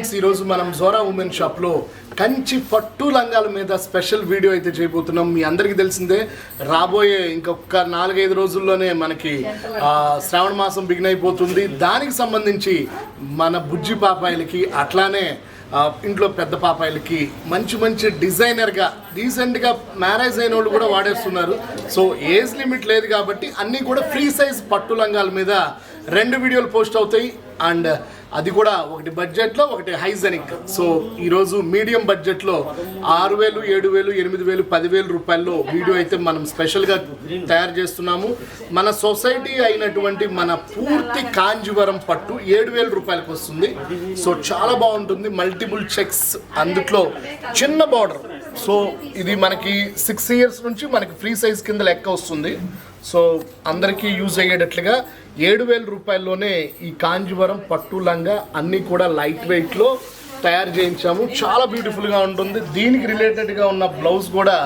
ఈ రోజు మనం జోరా ఉమెన్ షాప్ లో కంచి పట్టు లంగాల మీద స్పెషల్ వీడియో అయితే చేయబోతున్నాం. మీ అందరికీ తెలిసిందే రాబోయే ఇంకొక 4-5 రోజుల్లోనే మనకి శ్రావణ మాసం బిగిన్ అయిపోతుంది. దానికి సంబంధించి మన బుజ్జి పాపాయిలకి అట్లానే ఇంట్లో పెద్ద పాపాయిలకి మంచి డిజైనర్గా రీసెంట్గా మ్యారేజ్ అయిన వాళ్ళు కూడా వాడేస్తున్నారు. సో ఏజ్ లిమిట్ లేదు కాబట్టి అన్నీ కూడా ఫ్రీ సైజ్ పట్టు లంగాల మీద 2 వీడియోలు పోస్ట్ అవుతాయి. అండ్ అది కూడా ఒకటి బడ్జెట్లో ఒకటి హైజెనిక్. సో ఈరోజు మీడియం బడ్జెట్లో 6,000, 7,000, 8,000, 10,000 రూపాయల్లో వీడియో అయితే మనం స్పెషల్గా తయారు చేస్తున్నాము. మన సొసైటీ అయినటువంటి మన పూర్తి కాంజీవరం పట్టు 7,000 రూపాయలకు వస్తుంది. సో చాలా బాగుంటుంది. మల్టిపుల్ చెక్స్, అందుట్లో చిన్న బార్డర్. సో ఇది మనకి 6 ఇయర్స్ నుంచి మనకి ఫ్రీ సైజ్ కింద లెక్క వస్తుంది. సో అందరికీ యూజ్ అయ్యేటట్లుగా 7,000 రూపాయల్లోనే ఈ కాంజీవరం పట్టు లంగా అన్నీ కూడా లైట్ వెయిట్లో తయారు చేయించాము. చాలా బ్యూటిఫుల్గా ఉంటుంది. దీనికి రిలేటెడ్గా ఉన్న బ్లౌజ్ కూడా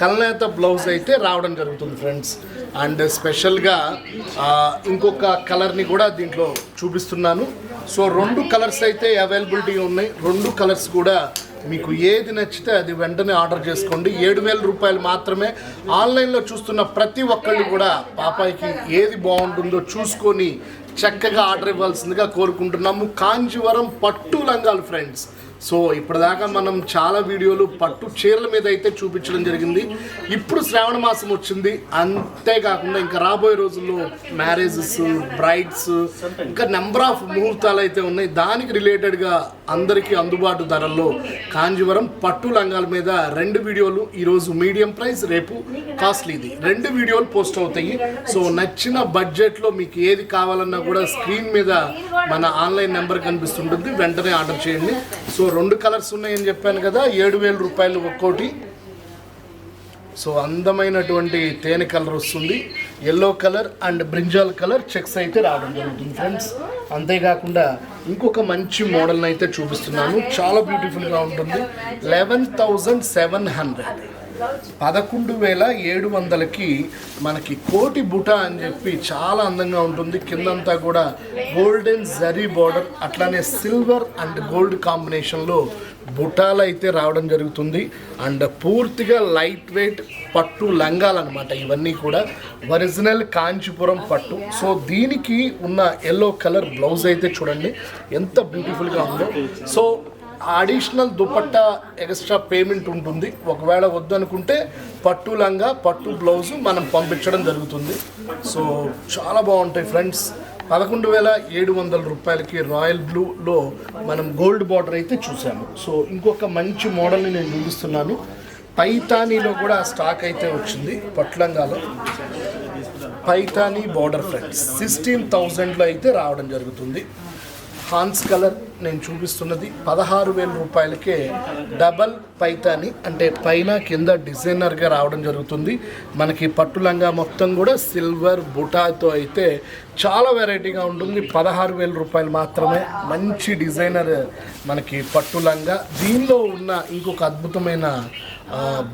కల్నేత బ్లౌజ్ అయితే రావడం జరుగుతుంది ఫ్రెండ్స్. అండ్ స్పెషల్గా ఇంకొక కలర్ని కూడా దీంట్లో చూపిస్తున్నాను. సో 2 కలర్స్ అయితే అవైలబిలిటీ ఉన్నాయి. 2 కలర్స్ కూడా మీకు ఏది నచ్చితే అది వెంటనే ఆర్డర్ చేసుకోండి. 7,000 రూపాయలు మాత్రమే. ఆన్లైన్లో చూస్తున్న ప్రతి ఒక్కళ్ళు కూడా పాపాయికి ఏది బాగుంటుందో చూసుకొని చక్కగా ఆర్డర్ ఇవ్వాల్సిందిగా కోరుకుంటున్నాము. కాంజీవరం పట్టు లంగాలు ఫ్రెండ్స్. సో ఇప్పటిదాకా మనం చాలా వీడియోలు పట్టు చీరల మీద అయితే చూపించడం జరిగింది. ఇప్పుడు శ్రావణ మాసం వచ్చింది. అంతేకాకుండా ఇంకా రాబోయే రోజుల్లో మ్యారేజెస్, బ్రైడ్స్, ఇంకా నెంబర్ ఆఫ్ ముహూర్తాలు అయితే ఉన్నాయి. దానికి రిలేటెడ్గా అందరికీ అందుబాటు ధరల్లో కాంజీవరం పట్టు లంగాల మీద 2 వీడియోలు, ఈరోజు మీడియం ప్రైస్, రేపు కాస్ట్లీది 2 వీడియోలు పోస్ట్ అవుతాయి. సో నచ్చిన బడ్జెట్లో మీకు ఏది కావాలన్నా కూడా స్క్రీన్ మీద మన ఆన్లైన్ నెంబర్ కనిపిస్తుంటుంది, వెంటనే ఆర్డర్ చేయండి. సో 2 కలర్స్ ఉన్నాయని చెప్పాను కదా, 7,000 రూపాయలు ఒక్కోటి. సో అందమైనటువంటి తేనె కలర్ వస్తుంది, yellow colour and brinjal colour checks అయితే రావడం జరుగుతుంది ఫ్రెండ్స్. అంతేకాకుండా ఇంకొక మంచి మోడల్ని అయితే చూపిస్తున్నాను. చాలా బ్యూటిఫుల్గా ఉంటుంది. 11,700 11,700కి మనకి కోటి బుటా అని చెప్పి చాలా అందంగా ఉంటుంది. కిందంతా కూడా గోల్డెన్ జరీ బార్డర్, అట్లానే సిల్వర్ అండ్ గోల్డ్ కాంబినేషన్లో బుటాలు అయితే రావడం జరుగుతుంది. అండ్ పూర్తిగా లైట్ వెయిట్ పట్టు లంగాలన్నమాట ఇవన్నీ కూడా. ఒరిజినల్ కాంచీపురం పట్టు. సో దీనికి ఉన్న ఎల్లో కలర్ బ్లౌజ్ అయితే చూడండి ఎంత బ్యూటిఫుల్గా ఉందో. So additional dupatta extra payment ఉంటుంది. ఒకవేళ వద్దనుకుంటే పట్టు లంగా, పట్టు బ్లౌజు మనం పంపించడం జరుగుతుంది. సో చాలా బాగుంటాయి ఫ్రెండ్స్. 11,700 రూపాయలకి రాయల్ బ్లూలో మనం గోల్డ్ బార్డర్ అయితే చూసాము. సో ఇంకొక మంచి మోడల్ని నేను చూపిస్తున్నాను. పైతానీలో కూడా స్టాక్ అయితే వచ్చింది. పట్లంగాలో పైతానీ బార్డర్ ఫ్రెండ్స్ 16,000లో అయితే రావడం జరుగుతుంది. హాన్స్ కలర్ నేను చూపిస్తున్నది 16,000 రూపాయలకే డబల్ పైతాని, అంటే పైన కింద డిజైనర్గా రావడం జరుగుతుంది. మనకి పట్టు లంగా మొత్తం కూడా సిల్వర్ బుటాతో అయితే చాలా వెరైటీగా ఉంటుంది. 16,000 రూపాయలు మాత్రమే. మంచి డిజైనర్ మనకి పట్టు లంగా. దీనిలో ఉన్న ఇంకొక అద్భుతమైన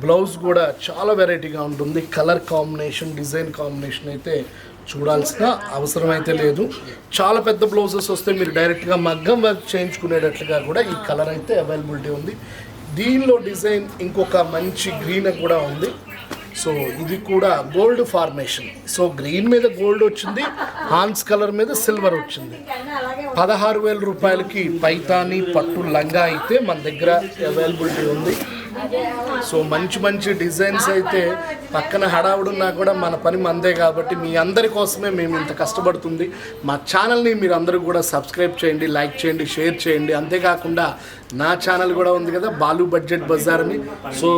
బ్లౌజ్ కూడా చాలా వెరైటీగా ఉంటుంది. కలర్ కాంబినేషన్, డిజైన్ కాంబినేషన్ అయితే చూడాల్సిన అవసరం అయితే లేదు. చాలా పెద్ద బ్లౌజెస్ వస్తే మీరు డైరెక్ట్గా మగ్గం వర్క్ చేయించుకునేటట్లుగా కూడా ఈ కలర్ అయితే అవైలబిలిటీ ఉంది. దీనిలో డిజైన్ ఇంకొక మంచి గ్రీన్ కూడా ఉంది. సో ఇది కూడా గోల్డ్ ఫార్మేషన్. సో గ్రీన్ మీద గోల్డ్ వచ్చింది, హాన్స్ కలర్ మీద సిల్వర్ వచ్చింది. 16,000 రూపాయలకి పైతానీ పట్టు లంగా అయితే మన దగ్గర అవైలబిలిటీ ఉంది. సో మంచి డిజైన్స్ అయితే పక్కన హడావుడున్నా కూడా మన పని మందే కాబట్టి మీ అందరి కోసమే మేము ఇంత కష్టపడుతుంది. మా ఛానల్ని మీరు అందరూ కూడా సబ్స్క్రైబ్ చేయండి, లైక్ చేయండి, షేర్ చేయండి. అంతేకాకుండా నా ఛానల్ కూడా ఉంది కదా, బాలు బడ్జెట్ బజార్ అని. సో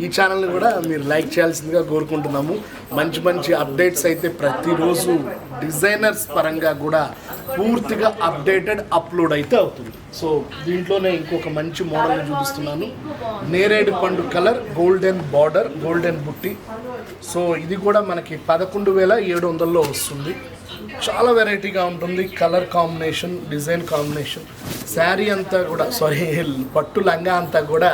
ఈ ఛానల్ని కూడా మీరు లైక్ చేయాల్సిందిగా కోరుకుంటున్నాము. మంచి అప్డేట్స్ అయితే ప్రతిరోజు డిజైనర్స్ పరంగా కూడా పూర్తిగా అప్డేటెడ్ అప్లోడ్ అయితే అవుతుంది. సో దీంట్లోనే ఇంకొక మంచి మోడల్ని చూపిస్తున్నాను. నేరేడు పండు కలర్, గోల్డెన్ బార్డర్, గోల్డెన్ బుట్టి. సో ఇది కూడా మనకి 11,700లో వస్తుంది. చాలా వెరైటీగా ఉంటుంది. Colour combination, design combination. Sari అంతా కూడా పట్టు లంగా అంతా కూడా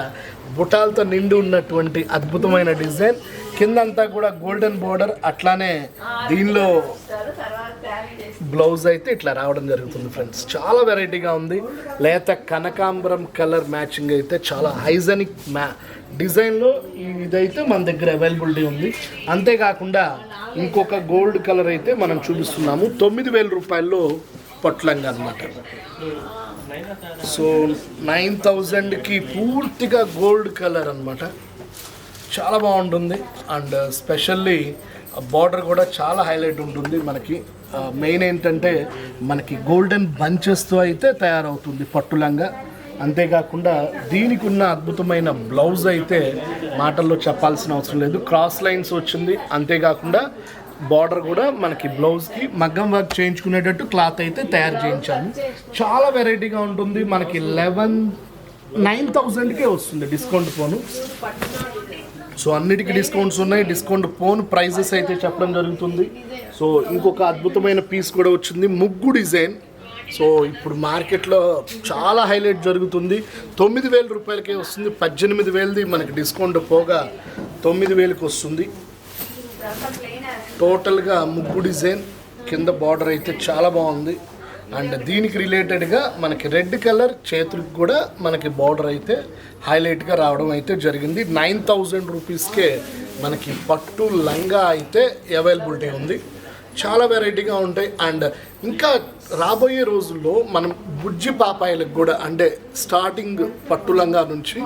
బుటాలతో నిండి ఉన్నటువంటి అద్భుతమైన డిజైన్. కిందంతా కూడా గోల్డెన్ బోర్డర్, అట్లానే దీనిలో బ్లౌజ్ అయితే ఇట్లా రావడం జరుగుతుంది ఫ్రెండ్స్. చాలా వెరైటీగా ఉంది. లేత కనకాంబరం కలర్ మ్యాచింగ్ అయితే చాలా హైజెనిక్ డిజైన్లో ఇదైతే మన దగ్గర అవైలబిలిటీ ఉంది. అంతేకాకుండా ఇంకొక గోల్డ్ కలర్ అయితే మనం చూపిస్తున్నాము. 9,000 రూపాయల్లో పట్లంగా అనమాట. సో 9,000కి పూర్తిగా గోల్డ్ కలర్ అనమాట. చాలా బాగుంటుంది. అండ్ స్పెషల్లీ బార్డర్ కూడా చాలా హైలైట్ ఉంటుంది. మనకి మెయిన్ ఏంటంటే మనకి గోల్డెన్ బంచెస్తో అయితే తయారవుతుంది పట్టులంగా. అంతేకాకుండా దీనికి ఉన్న అద్భుతమైన బ్లౌజ్ అయితే మాటల్లో చెప్పాల్సిన అవసరం లేదు. క్రాస్ లైన్స్ వచ్చింది. అంతేకాకుండా బార్డర్ కూడా మనకి బ్లౌజ్కి మగ్గం వర్క్ చేయించుకునేటట్టు క్లాత్ అయితే తయారు చేయించాము. చాలా వెరైటీగా ఉంటుంది. మనకి 9,000కే వస్తుంది డిస్కౌంట్ పోను. సో అన్నిటికీ డిస్కౌంట్స్ ఉన్నాయి. డిస్కౌంట్ పోను ప్రైజెస్ అయితే చెప్పడం జరుగుతుంది. సో ఇంకొక అద్భుతమైన పీస్ కూడా వచ్చింది, ముగ్గు డిజైన్. సో ఇప్పుడు మార్కెట్లో చాలా హైలైట్ జరుగుతుంది. 9,000 రూపాయలకే వస్తుంది. 18,000ది మనకి డిస్కౌంట్ పోగా 9,000కి వస్తుంది. టోటల్గా ముగ్గు డిజైన్, కింద బార్డర్ అయితే చాలా బాగుంది. అండ్ దీనికి రిలేటెడ్గా మనకి రెడ్ కలర్ చేతులకు కూడా మనకి బార్డర్ అయితే హైలైట్గా రావడం అయితే జరిగింది. 9,000 రూపీస్కే మనకి పట్టు లంగా అయితే అవైలబిలిటీ ఉంది. చాలా వెరైటీగా ఉంటాయి. అండ్ ఇంకా రాబోయే రోజుల్లో మనం బుజ్జి పాపాయిలకు కూడా, అంటే స్టార్టింగ్ పట్టు లంగా నుంచి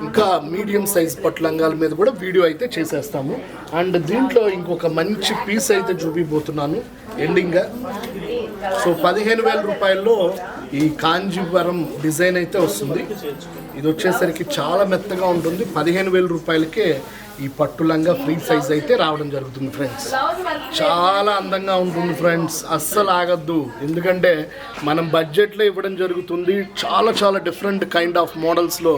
ఇంకా మీడియం సైజ్ పట్టు లంగాల మీద కూడా వీడియో అయితే చేసేస్తాము. అండ్ దీంట్లో ఇంకొక మంచి పీస్ అయితే చూపిపోతున్నాను ఎండింగ్గా. సో 15,000 రూపాయల్లో ఈ కాంజీవరం డిజైన్ అయితే వస్తుంది. ఇది వచ్చేసరికి చాలా మెత్తగా ఉంటుంది. 15,000 రూపాయలకే ఈ పట్టులంగా ఫ్రీ సైజ్ అయితే రావడం జరుగుతుంది ఫ్రెండ్స్. చాలా అందంగా ఉంటుంది ఫ్రెండ్స్, అస్సలు ఆగద్దు. ఎందుకంటే మనం బడ్జెట్లో ఇవ్వడం జరుగుతుంది. చాలా చాలా డిఫరెంట్ కైండ్ ఆఫ్ మోడల్స్లో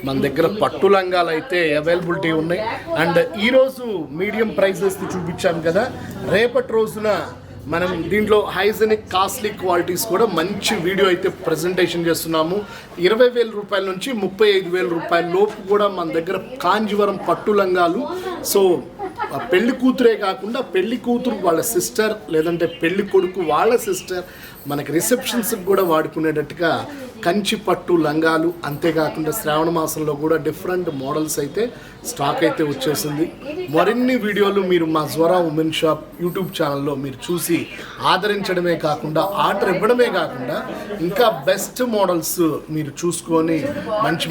మన దగ్గర పట్టు లంగాలు అయితే అవైలబిలిటీ ఉన్నాయి. అండ్ ఈరోజు మీడియం ప్రైజెస్ని చూపించాను కదా, రేపటి రోజున మనం దీంట్లో హైజెనిక్ కాస్ట్లీ క్వాలిటీస్ కూడా మంచి వీడియో అయితే ప్రజెంటేషన్ చేస్తున్నాము. 20,000 రూపాయల నుంచి 35,000 రూపాయల లోపు కూడా మన దగ్గర కాంజీవరం పట్టు లంగాలు. సో పెళ్లి కూతురే కాకుండా పెళ్లి కూతురు వాళ్ళ సిస్టర్, లేదంటే పెళ్లి కొడుకు వాళ్ళ సిస్టర్, మనకి రిసెప్షన్స్కి కూడా వాడుకునేటట్టుగా కంచి పట్టు లంగాలు. అంతేకాకుండా శ్రావణ మాసంలో కూడా డిఫరెంట్ మోడల్స్ అయితే స్టాక్ అయితే వచ్చేసింది. మరిన్ని వీడియోలు మీరు మా ZORA ఉమెన్ షాప్ యూట్యూబ్ ఛానల్లో మీరు చూసి ఆదరించడమే కాకుండా, ఆర్డర్ ఇవ్వడమే కాకుండా ఇంకా బెస్ట్ మోడల్స్ మీరు చూసుకొని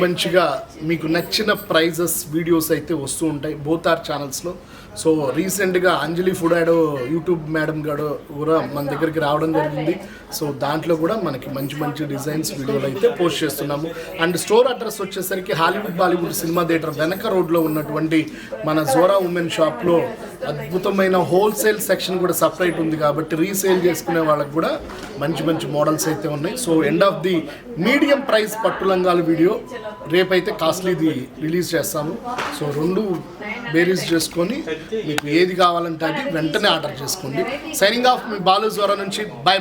మంచిగా మీకు నచ్చిన ప్రైజెస్ వీడియోస్ అయితే వస్తూ ఉంటాయి బోత్ ఆర్ ఛానల్స్లో. సో రీసెంట్గా అంజలి ఫుడ్ యాడ్ యూట్యూబ్ మేడం గారు కూడా మన దగ్గరికి రావడం జరిగింది. సో దాంట్లో కూడా మనకి మంచి డిజైన్స్ వీడియోలు అయితే పోస్ట్ చేస్తున్నాము. అండ్ స్టోర్ అడ్రస్ వచ్చేసరికి హాలీవుడ్ బాలీవుడ్ సినిమా థియేటర్ వెనక రోడ్లో ఉన్నటువంటి మన ZORA ఉమెన్ షాప్లో అద్భుతమైన హోల్సేల్ సెక్షన్ కూడా సపరేట్ ఉంది. కాబట్టి రీసేల్ చేసుకునే వాళ్ళకి కూడా మంచి మోడల్స్ అయితే ఉన్నాయి. So end of the medium price పట్టులంగాల వీడియో రేపైతే కాస్ట్లీది రిలీజ్ చేస్తాము. సో రెండు బేరీస్ చేసుకొని మీకు ఏది కావాలంటే అది వెంటనే ఆర్డర్ చేసుకోండి. సైనింగ్ ఆఫ్ మీ బాలు ZORA నుంచి. బై.